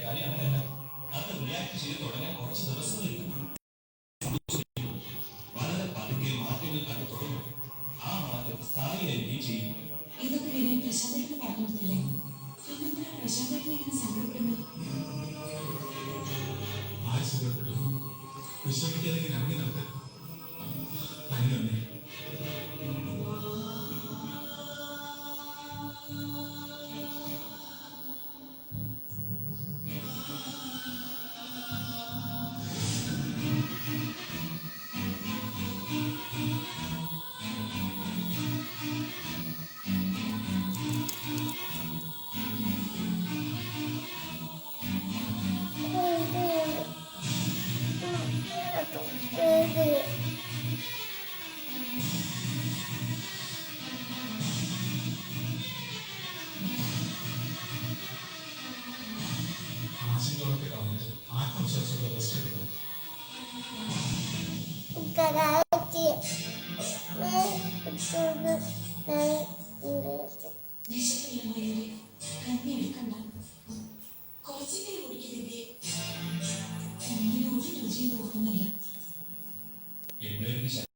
കാര്യം അങ്ങനെയല്ല. അത് റിയാക്ട് ചെയ്ത് തുടങ്ങാൻ കുറച്ച് ദിവസങ്ങൾ എടുക്കും. വളരെ പതുക്കെ മാറ്റങ്ങൾ കണ്ടു തുടങ്ങും. ആ മാറ്റം സ്ഥായിയായിരിക്കും ചെയ്യും. ഇതൊക്കെ വിനയ് പ്രശാന്തേട്ടന് പറഞ്ഞു കൊടുത്തില്ലേ? പിന്നെന്തിനാ പ്രശാന്തേട്ടനെ ഇങ്ങനെ സങ്കടപ്പെടുന്നത്? ആര് സങ്കടപ്പെട്ടു? വിശ്രമിക്കാതെങ്കിൽ ഇറങ്ങി നടക്കാൻ അങ്ങനെ ആശങ്കകളൊക്കെ കളഞ്ഞിട്ട് ആത്മവിശ്വാസത്തോടെ റെസ്റ്റ് എടുക്കണം. വിശപ്പില്ല കഞ്ഞി എടുക്കണ്ട, കുറച്ചെങ്കിലും കുടിക്കുന്നില്ലേ? ഒന്നിനും ഒരു രുചിയും തോന്നുന്നില്ല. എന്നെ